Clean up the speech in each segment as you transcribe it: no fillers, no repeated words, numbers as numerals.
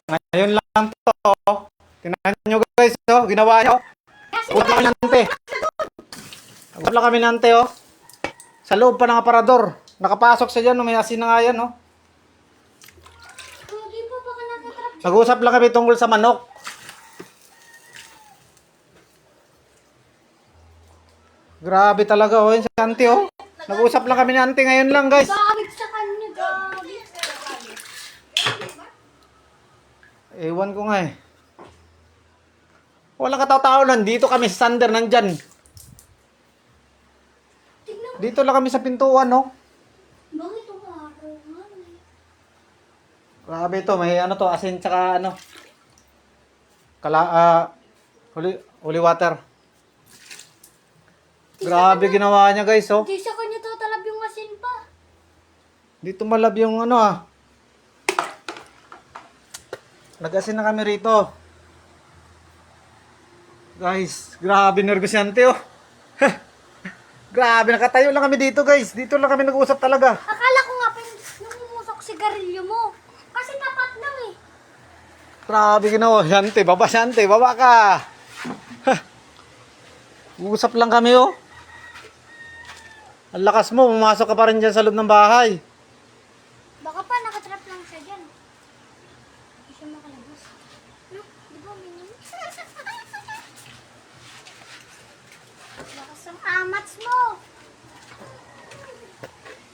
Ngayon lang to. Tingnan nyo guys, oh. Ginawa nyo. Nag-usap lang kami nante. Nag-usap lang kami nante, oh. Sa loob pa ng aparador. Nakapasok siya dyan, oh. May asin na nga yan, oh. Nag-usap lang kami tungkol sa manok. Grabe talaga, oh. Yan si auntie, oh. Nag-usap lang kami ni auntie ngayon lang, guys. Gamit sa kanya, gamit. Ewan ko nga, eh. Walang kataw-tao lang. Dito kami sa Sander, nandyan. Dito lang kami sa pintuan, no? Bakit umaraw nga? Grabe to, may ano to, asin tsaka ano. Holy water. Grabe ginawa niya, guys, oh. Hindi sa kanya tatalab yung asin pa. Dito malab yung ano, ah. Nag-asin na kami rito. Guys, grabe nervyosyante, oh. Grabe, nakatayo lang kami dito, guys. Dito lang kami nag-uusap talaga. Akala ko nga numumusok sigarilyo mo. Kasi tapat lang eh. Grabe ginawa. Sante, baba ka. Uusap lang kami, oh. Ang lakas mo, pumasok ka pa rin dyan sa loob ng bahay. Baka pa nakatrap lang siya dyan. Hindi siya makalabas. Look, di ba minum? Lakas ang amats mo.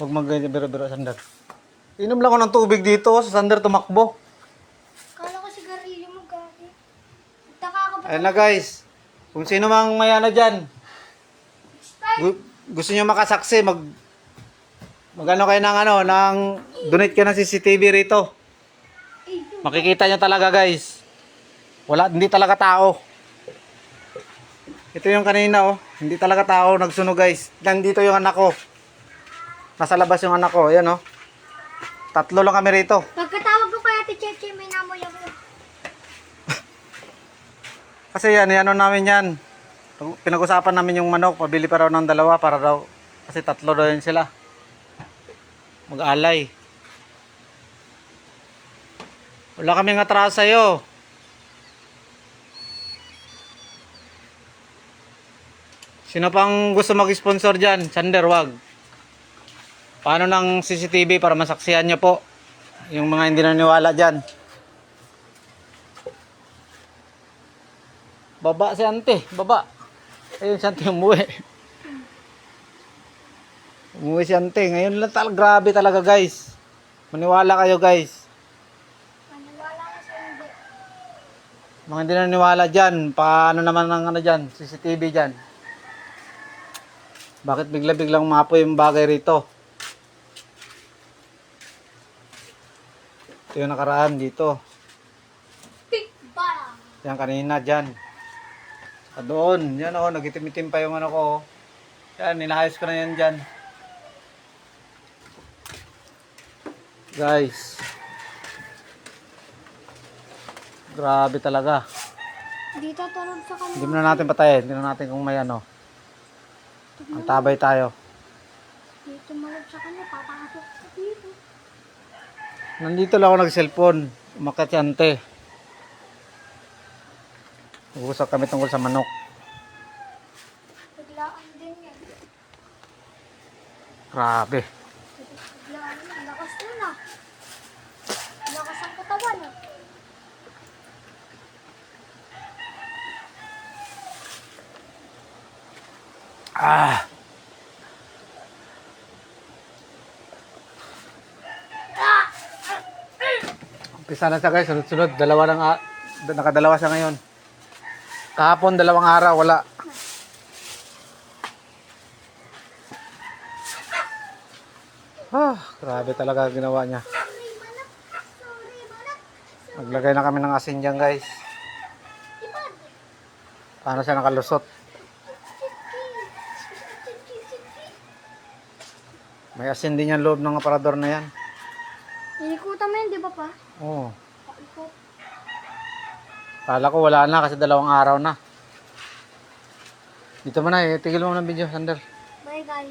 Huwag mag-biro-biro, Sander. Inom lang ako ng tubig dito, sa Sander tumakbo. Akala ko sigarilyo mo, gagi. Taka ka ba? Ayun na, guys. Kung sino mang may ano dyan, gusto nyo makasaksi, mag-ano kayo ng ano, donate kayo ng CCTV rito. Makikita nyo talaga, guys. Hindi talaga tao. Ito yung kanina, oh. Hindi talaga tao nagsunog, guys. Nandito yung anak ko. Nasa labas yung anak ko. Ayan, oh. 3 lang kami rito. Pagkatawag ko kaya ti Cheche, may namoy ako. Kasi yan, ano namin yan. Pinag-usapan namin yung manok. Pabili pa raw ng 2 para raw. Kasi 3 daw yun sila. Mag-alay. Wala kaming atraso sa'yo. Sino pang gusto mag-sponsor dyan? Sander, wag. Paano ng CCTV para masaksihan nyo po? Yung mga hindi naniwala dyan. Baba si ante, baba. Ayun si ante umuwi. Umuwi si ante. Ngayon lang talaga, grabe talaga, guys. Maniwala kayo, guys. Maniwala ka sa hindi. Mga hindi naniwala dyan, paano naman ng ano dyan, CCTV dyan. Bakit bigla-biglang mapo yung bagay rito? Ito yung nakaraan dito. Big bang! Yan kanina dyan. Doon, yan o, nagitim-itim pa yung ano ko. Yan, ninahayos ko na yan dyan. Guys. Grabe talaga. Dito tulog sa kanya. Hindi mo na natin patayin. Tingnan natin kung may ano. Ang tabay tayo. Dito tulog sa kanya, papasok sa dito. Nandito lang ako nag-cellphone. Umakyat si ante. Nag-usap kami tungkol sa manok. Biglaan din yan. Grabe. Biglaan, ang lakas nun ah. Ang lakas ang katawan ah. Ah. Umpisa na siya, guys. Sunod-sunod. Nakadalawa siya ngayon. Kahapon, 2 araw. Wala. Grabe talaga ginawa niya. Naglagay na kami ng asin dyan, guys. Paano siya nakalusot? May asin din yung loob ng aparador na yan. Inikutan mo yun, di ba pa? Oo. Paikot. Kala ko wala na kasi 2 araw na. Dito mo na, tigil mo ng video, Sander. Bye guys.